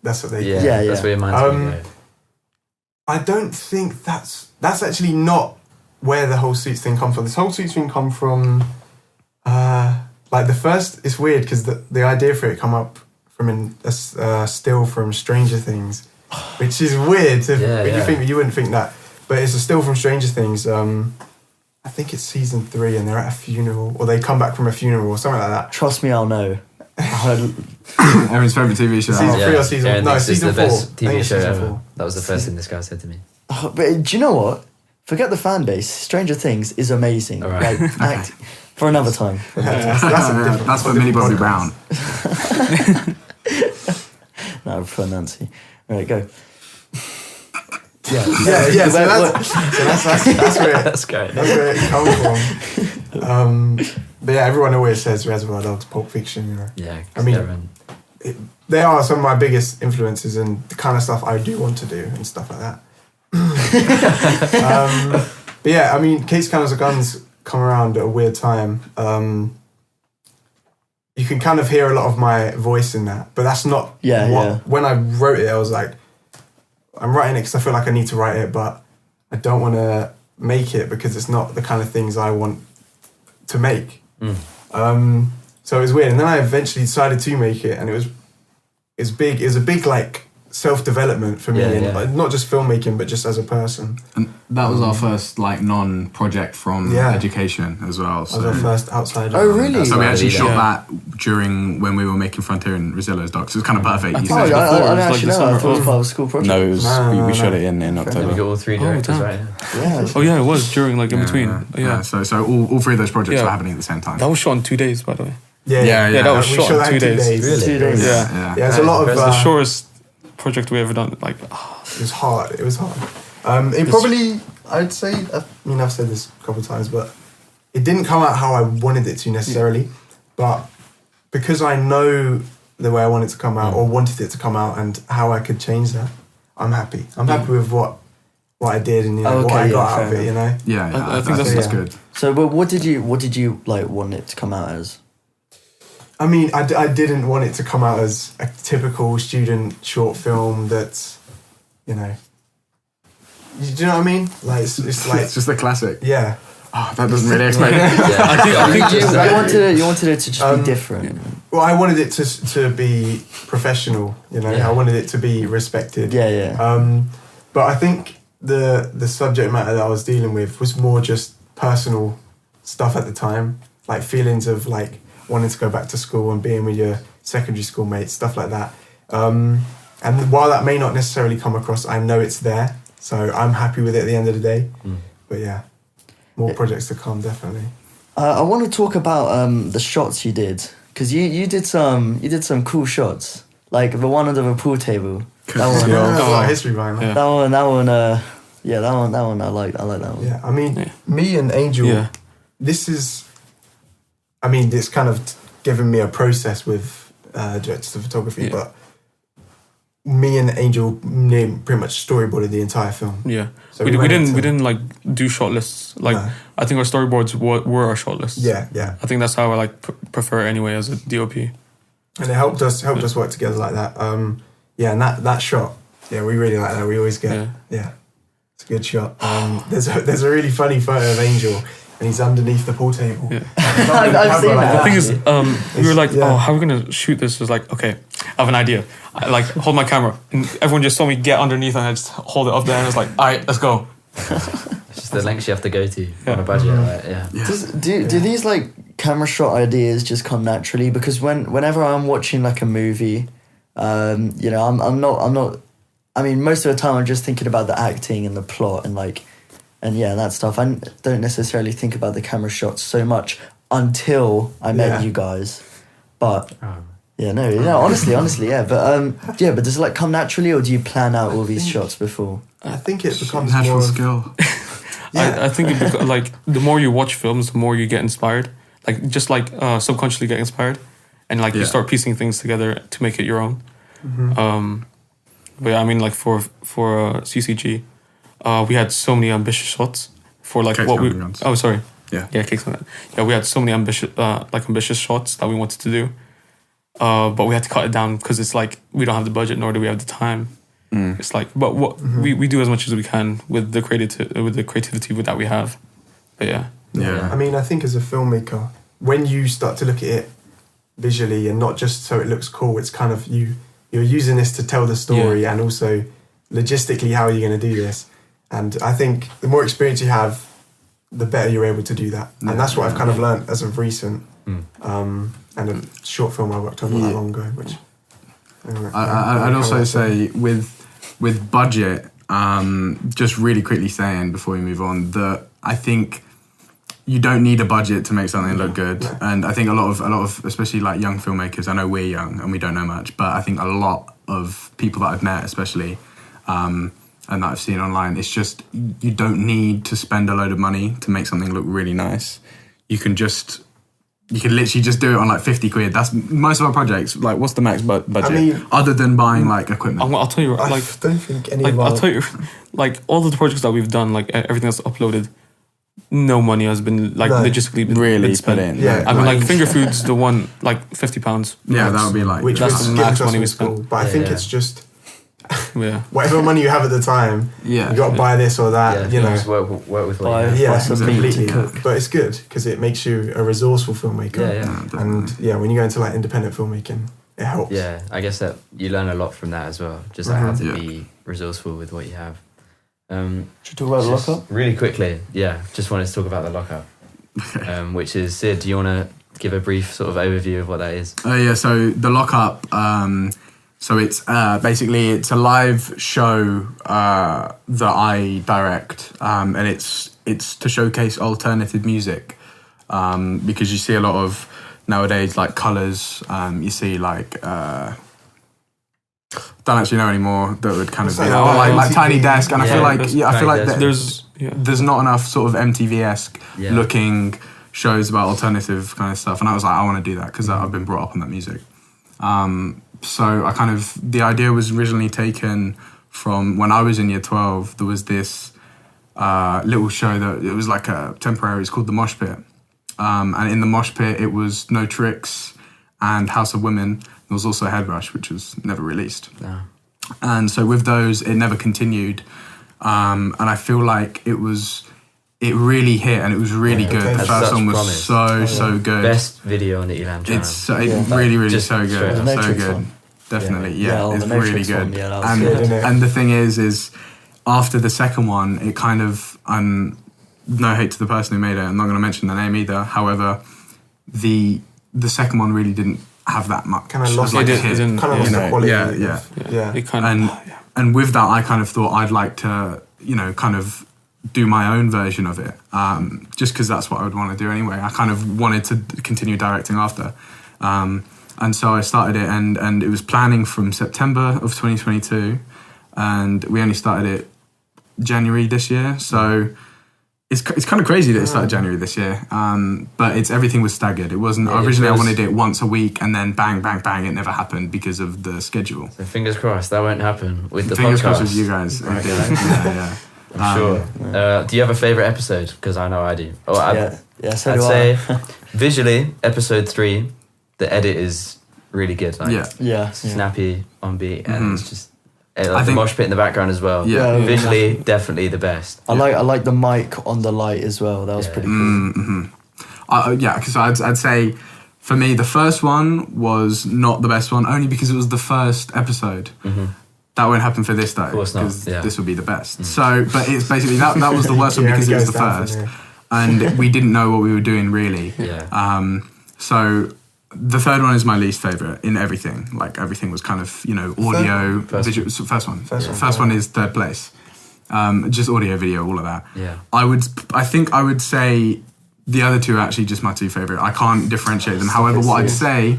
Speaker 5: that's what they do.
Speaker 2: Yeah.
Speaker 1: That's where your mind's going to go.
Speaker 5: I don't think that's actually not where the whole Suits thing comes from. This whole Suits thing come from Like the first, it's weird because the idea for it come up from a still from Stranger Things, which is weird. You wouldn't think that, but it's a still from Stranger Things. I think it's season 3, and they're at a funeral, or they come back from a funeral, or something like that.
Speaker 2: Trust me, I'll know.
Speaker 3: Erin's favourite TV show.
Speaker 5: Season 3 or season 4? No, season 4.
Speaker 1: Best TV show ever. That was the first thing this guy said to me.
Speaker 2: But do you know what? Forget the fan base. Stranger Things is amazing.
Speaker 1: All right.
Speaker 2: Like, for another time.
Speaker 3: That's for Millie Bobby Brown.
Speaker 2: No, for Nancy. All right, go.
Speaker 5: Yeah. That's
Speaker 1: great.
Speaker 5: That's where it comes from. But yeah, everyone always says Reservoir Dogs, Pulp Fiction. You know.
Speaker 1: Yeah.
Speaker 5: I mean, they are some of my biggest influences and the kind of stuff I do want to do and stuff like that. But yeah, I mean, Case Cannons of Guns come around at a weird time. You can kind of hear a lot of my voice in that, but that's not When I wrote it, I was like, I'm writing it because I feel like I need to write it, but I don't want to make it because it's not the kind of things I want to make. So it was weird, and then I eventually decided to make it, and it was big. It was a big like self-development for me, and not just filmmaking, but just as a person.
Speaker 3: And that was our first like non-project from education as well. So.
Speaker 5: That was our first outside.
Speaker 2: Oh really?
Speaker 3: So we actually shot that during when we were making Frontier and Rosillo's docs. It was kind of perfect.
Speaker 2: I actually know. I thought it was part of a school project.
Speaker 6: No, we shot it in October.
Speaker 1: We got all 3 directors, right?
Speaker 2: Yeah.
Speaker 4: Oh yeah, it was during like in between. Yeah.
Speaker 3: So all 3 of those projects were happening at the same time.
Speaker 4: That was shot in 2 days, by the way.
Speaker 5: Yeah,
Speaker 4: that was shot in 2 days.
Speaker 1: Really?
Speaker 2: 2 days.
Speaker 5: Yeah, it's a lot of
Speaker 4: the shortest project we ever done. Like,
Speaker 5: it was hard. I'd say, I mean, I've said this a couple of times, but it didn't come out how I wanted it to necessarily. But because I know the way I want it to come out or wanted it to come out and how I could change that, I'm happy. I'm happy with what I did and what I got out of it. You know.
Speaker 3: Yeah, I think that's good.
Speaker 2: So, but what did you like want it to come out as?
Speaker 5: I mean, I didn't want it to come out as a typical student short film that's, you know... Do you know what I mean? Like, it's like...
Speaker 3: It's just a classic.
Speaker 5: Yeah.
Speaker 3: Oh, that doesn't really explain it.
Speaker 2: I think you wanted it to just be different.
Speaker 5: Well, I wanted it to be professional, you know? I wanted it to be respected.
Speaker 2: Yeah.
Speaker 5: But I think the subject matter that I was dealing with was more just personal stuff at the time. Like, feelings of, like... wanting to go back to school and being with your secondary school mates, stuff like that. And while that may not necessarily come across, I know it's there. So I'm happy with it at the end of the day. But yeah, more projects to come, definitely.
Speaker 2: I want to talk about the shots you did, because you did some cool shots, like the one under the pool table. That one,
Speaker 5: a lot of history behind that.
Speaker 2: That one. That one. I like that one.
Speaker 5: Yeah, I mean, me and Angel. This is. I mean, it's kind of given me a process with directors of photography, but me and Angel pretty much storyboarded the entire film.
Speaker 4: Yeah,
Speaker 5: so
Speaker 4: we didn't like do shot lists. Like I think our storyboards were our shot lists.
Speaker 5: Yeah.
Speaker 4: I think that's how I like prefer it anyway as a DOP.
Speaker 5: And it helped us work together like that. And that shot, we really like that. We always get it's a good shot. There's a really funny photo of Angel. And he's underneath the pool table. Yeah.
Speaker 2: I've seen that.
Speaker 4: The thing is, we were like, how are we going to shoot this? It was like, okay, I have an idea. I like hold my camera. And everyone just saw me get underneath and I just hold it up there and I was like, all right, let's go.
Speaker 1: It's just the lengths you have to go to on a budget.
Speaker 2: Do these like camera shot ideas just come naturally? Because whenever I'm watching like a movie, you know, I'm not. I mean, most of the time I'm just thinking about the acting and the plot and like. And that stuff. I don't necessarily think about the camera shots so much until I met you guys. But honestly, But does it like come naturally, or do you plan out all these shots before?
Speaker 5: I think it becomes
Speaker 3: natural
Speaker 5: more
Speaker 3: skill.
Speaker 4: I think like the more you watch films, the more you get inspired. Like just like subconsciously get inspired, and like you start piecing things together to make it your own. But I mean, like for CCG. We had so many ambitious shots for like
Speaker 3: Cakes
Speaker 4: what we.
Speaker 3: Guns.
Speaker 4: Oh, sorry.
Speaker 3: Yeah,
Speaker 4: Cakes on that. Yeah, we had so many ambitious shots that we wanted to do, but we had to cut it down because it's like we don't have the budget nor do we have the time. It's like, but what we do as much as we can with the creativity that we have. But
Speaker 5: I mean, I think as a filmmaker, when you start to look at it visually and not just so it looks cool, it's kind of you're using this to tell the story and also logistically how are you going to do this. And I think the more experience you have, the better you're able to do that. And that's what I've kind of learned as of recent. And a short film I worked on not that long ago, which...
Speaker 3: I'd also say with budget, just really quickly saying before we move on, that I think you don't need a budget to make something look good. And I think a lot of especially like young filmmakers, I know we're young and we don't know much, but I think a lot of people that I've met especially and that I've seen online, it's just you don't need to spend a load of money to make something look really nice. You can literally just do it on like 50 quid. That's most of our projects. Like, what's the max budget? I mean, other than buying like equipment?
Speaker 4: I'll tell you, like,
Speaker 5: I don't think any
Speaker 4: like,
Speaker 5: of our...
Speaker 4: I'll tell you, like, all of the projects that we've done, like, everything that's uploaded, no money has been, like, logistically been spent.
Speaker 3: Put in.
Speaker 5: Yeah,
Speaker 4: I mean, like, Finger Food's the one, like, £50.
Speaker 3: Yeah, that would be like...
Speaker 5: Which
Speaker 4: that's
Speaker 5: was
Speaker 4: the
Speaker 5: given
Speaker 4: max
Speaker 5: to us
Speaker 4: money
Speaker 5: from
Speaker 4: we
Speaker 5: school.
Speaker 4: spent.
Speaker 5: But I think it's just...
Speaker 4: Whatever
Speaker 5: money you have at the time, you got to buy this or that, you know.
Speaker 1: Just work with what you have.
Speaker 5: Yeah,
Speaker 2: some meat to cook.
Speaker 5: But it's good because it makes you a resourceful filmmaker. And when you go into like independent filmmaking, it helps.
Speaker 1: Yeah, I guess that you learn a lot from that as well. Just like how to be resourceful with what you have.
Speaker 2: Should we talk about the Lockup?
Speaker 1: Really quickly, just wanted to talk about the Lockup, which is, Sid, do you want to give a brief sort of overview of what that is?
Speaker 3: So the Lockup, so it's basically it's a live show that I direct, and it's to showcase alternative music, because you see a lot of nowadays like colours. You see like don't actually know anymore that would kind of be like Tiny Desk, and I feel like there's not enough sort of MTV-esque looking shows about alternative kind of stuff, and I was like, I want to do that because I've been brought up on that music. So the idea was originally taken from when I was in year 12. There was this little show that it was like a temporary, it's called The Mosh Pit. And in The Mosh Pit, it was No Tricks and House of Women. There was also Head Rush, which was never released. No. And so with those, it never continued. And I feel like it really hit and it was really good. The first one was so good.
Speaker 1: Best video on the ELAM channel.
Speaker 3: It's really so good. So good. Definitely, it's really good. And the thing is after the second one, it kind of, no hate to the person who made it, I'm not going to mention the name either. However, the second one really didn't have that much.
Speaker 5: Kind of lost the quality.
Speaker 3: And with that, I kind of thought I'd like to, kind of do my own version of it, just because that's what I would want to do anyway. I kind of wanted to continue directing after. And so I started it, and it was planning from September of 2022, and we only started it January this year. So it's kind of crazy that it started January this year, but everything was staggered. It wasn't originally. I wanted it once a week, and then bang, bang, bang. It never happened because of the schedule.
Speaker 1: So fingers crossed that won't happen with the
Speaker 3: fingers
Speaker 1: podcast.
Speaker 3: Crossed with you guys. Yeah.
Speaker 1: I'm sure. Do you have a favourite episode? Because I know I do.
Speaker 2: So
Speaker 1: I'd say visually, episode 3, the edit is really good. Snappy, on beat, and it's just I think the mosh pit in the background as well. Visually, definitely the best.
Speaker 2: I like the mic on the light as well. That was pretty cool.
Speaker 3: Because I'd say for me the first one was not the best one, only because it was the first episode. That won't happen for this though. Of course not. Because this will be the best. So, but it's basically that was the worst one because it was the first, and we didn't know what we were doing really. So the third one is my least favorite in everything. Like everything was kind of audio, visual. First one is third place. Just audio, video, all of that. I think I would say the other two are actually just my two favorite. I can't differentiate them. However, what I'd say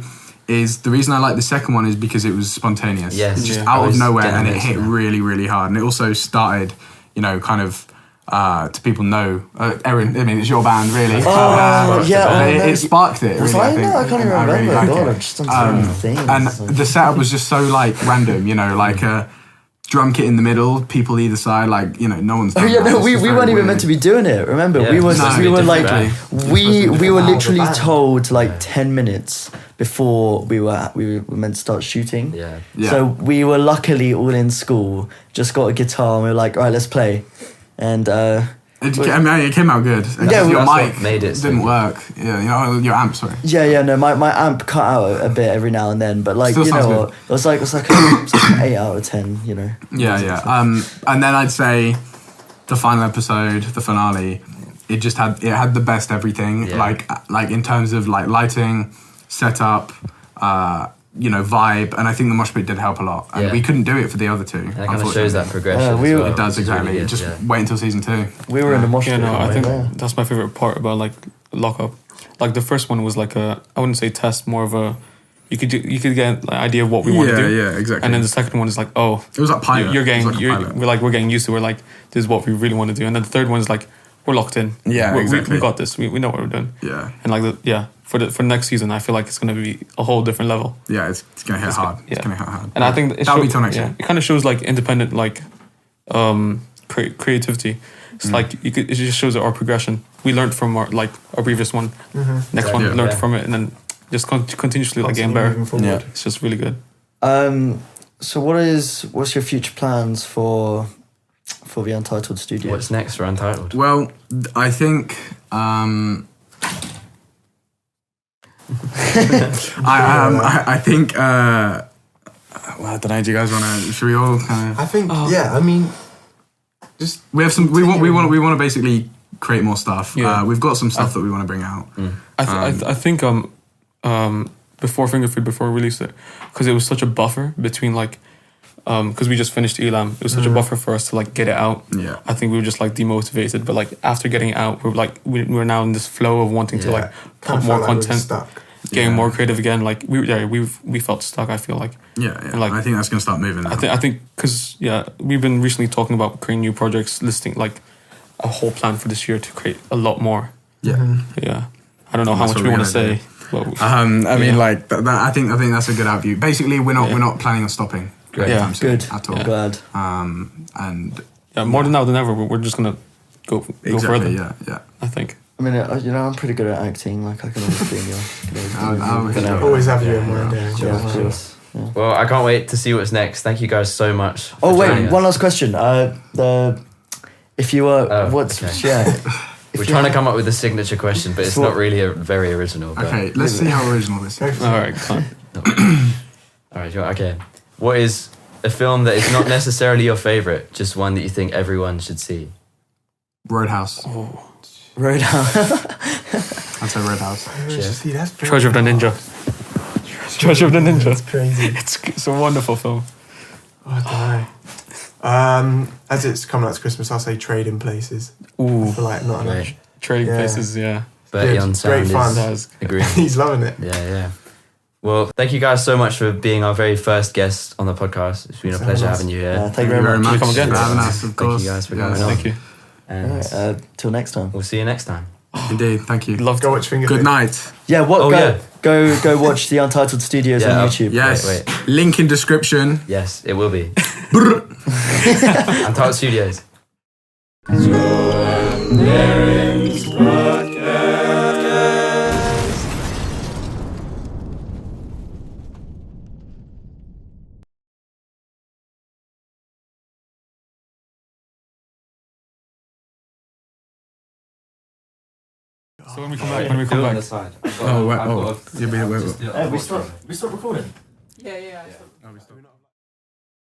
Speaker 3: is the reason I like the second one is because it was spontaneous. Yes, just out of nowhere, and it hit really, really hard. And it also started, kind of to people know, Erin. I mean, it's your band, really. It sparked it.
Speaker 2: Really, I can't even remember. Really I just done so many things.
Speaker 3: And the setup was just so random. Like a drum kit in the middle, people either side, no one's done that.
Speaker 2: We weren't even meant to be doing it. Remember, we were literally told 10 minutes before we were meant to start shooting. So we were luckily all in school, just got a guitar, and we were like, all right, let's play. And
Speaker 3: It came out good.
Speaker 2: Yeah,
Speaker 3: your
Speaker 1: that's
Speaker 3: mic
Speaker 1: what made it
Speaker 3: didn't work. Yeah, your amp, sorry.
Speaker 2: Yeah, no, my amp cut out a bit every now and then, but like,
Speaker 3: Still
Speaker 2: you
Speaker 3: sounds
Speaker 2: know,
Speaker 3: good.
Speaker 2: it was like an 8 out of 10, you know.
Speaker 3: Yeah. And then I'd say the final episode, the finale, it had the best everything.
Speaker 1: Yeah.
Speaker 3: Like in terms of like lighting, setup, vibe, and I think the mosh pit did help a lot. And we couldn't do it for the other two.
Speaker 1: And it kind of shows that progression.
Speaker 2: Yeah,
Speaker 1: as well,
Speaker 3: It does,
Speaker 1: which is
Speaker 3: exactly.
Speaker 1: really good,
Speaker 3: Just wait until season 2.
Speaker 2: We were in the mosh pit.
Speaker 4: I think
Speaker 2: yeah.
Speaker 4: that's my favorite part about like Lockup. Like the first one was like I wouldn't say test, more of a you could get an idea of what we want to do.
Speaker 3: Yeah, exactly.
Speaker 4: And then the second one is like, oh,
Speaker 3: it was like pilot.
Speaker 4: You're getting,
Speaker 3: It was like a pilot.
Speaker 4: we're getting used to. We're like, this is what we really want to do. And then the third one is like, we're locked in.
Speaker 3: Yeah, exactly.
Speaker 4: We got this. We know what we're doing.
Speaker 3: Yeah.
Speaker 4: And like for the next season, I feel like it's going to be a whole different level.
Speaker 3: Yeah, it's gonna hit hard.
Speaker 4: Yeah.
Speaker 3: It's gonna hit hard.
Speaker 4: And I think
Speaker 3: that'll be till next year.
Speaker 4: It kind of shows like independent like creativity. It's like it just shows our progression. We learned from our previous one. Next one, learned from it, and then just continuously like getting better.
Speaker 3: Yeah,
Speaker 4: it's just really good.
Speaker 2: So what's your future plans for the Untitled Studios?
Speaker 1: What's next for Untitled?
Speaker 3: Well, I think I think well, I don't know. Do you guys want to? Should we all kind of?
Speaker 5: I think I mean, just
Speaker 3: we have some. We want to basically create more stuff.
Speaker 4: Yeah.
Speaker 3: We've got some stuff that we want to bring out.
Speaker 4: I think before Finger Food, before we released it, because it was such a buffer between like because we just finished ELAM, it was such a buffer for us to like get it out.
Speaker 3: Yeah,
Speaker 4: I think we were just like demotivated, but like after getting it out, we're now in this flow of wanting to like put more content, getting more creative again. Like we felt stuck. I feel like
Speaker 3: and
Speaker 4: like
Speaker 3: I think that's gonna start moving now.
Speaker 4: I think because we've been recently talking about creating new projects, listing like a whole plan for this year to create a lot more.
Speaker 3: Yeah.
Speaker 4: I don't know how
Speaker 3: That's
Speaker 4: much
Speaker 3: what
Speaker 4: we
Speaker 3: we're
Speaker 4: want to
Speaker 3: gonna
Speaker 4: say. But
Speaker 3: I mean, like that, I think that's a good outview. Basically, we're not planning on stopping.
Speaker 1: Great.
Speaker 2: Yeah, good.
Speaker 3: At all.
Speaker 2: I'm glad.
Speaker 3: And
Speaker 4: more than now than ever, we're just gonna go further.
Speaker 3: Yeah.
Speaker 4: I think.
Speaker 2: I mean, I'm pretty good at acting. Like I can always be in your.
Speaker 5: Always have you in mind.
Speaker 2: Yeah, of course. Yeah.
Speaker 1: Well, I can't wait to see what's next. Thank you guys so much.
Speaker 2: Oh wait,
Speaker 1: joining us.
Speaker 2: one last question. If you were,
Speaker 1: We're trying to come up with a signature question, but it's not really very original. But
Speaker 3: Okay, let's see how original this is.
Speaker 4: All right, come on.
Speaker 1: All right, okay. What is a film that is not necessarily your favorite, just one that you think everyone should see?
Speaker 3: Roadhouse.
Speaker 2: Roadhouse.
Speaker 3: I'd say Roadhouse.
Speaker 5: See, that's
Speaker 4: Treasure of the Ninja. Treasure of the Ninja.
Speaker 5: That's crazy.
Speaker 4: It's a wonderful film.
Speaker 5: I don't know. As it's coming out to Christmas, I'll say Trading Places.
Speaker 4: Ooh,
Speaker 5: I feel like not enough.
Speaker 1: Right.
Speaker 4: Trading
Speaker 5: Yeah.
Speaker 4: Places. Yeah.
Speaker 1: Bertie
Speaker 5: Good.
Speaker 1: on sound
Speaker 5: Great fun.
Speaker 1: is agreeing.
Speaker 5: He's loving it.
Speaker 1: Yeah. Well, thank you guys so much for being our very first guest on the podcast. It's been a pleasure having you here.
Speaker 2: Thank you very much.
Speaker 4: Come again.
Speaker 3: For having us, of course.
Speaker 1: Thank you guys for coming on.
Speaker 4: Thank you.
Speaker 1: And
Speaker 2: Till next time.
Speaker 1: we'll see you next time.
Speaker 3: Indeed, thank you.
Speaker 4: Love
Speaker 5: Go watch Finger
Speaker 3: Good
Speaker 5: Food.
Speaker 3: night.
Speaker 2: Yeah.
Speaker 1: Oh,
Speaker 2: Go watch the Untitled Studios on YouTube.
Speaker 3: Yes.
Speaker 1: Wait.
Speaker 3: Link in description.
Speaker 1: Yes, it will be. Untitled Studios.
Speaker 4: So when we come back,
Speaker 1: the side.
Speaker 3: Oh, wait. Oh,
Speaker 1: I've got
Speaker 3: wait.
Speaker 2: We stopped recording.
Speaker 7: Yeah.
Speaker 3: No, we stopped.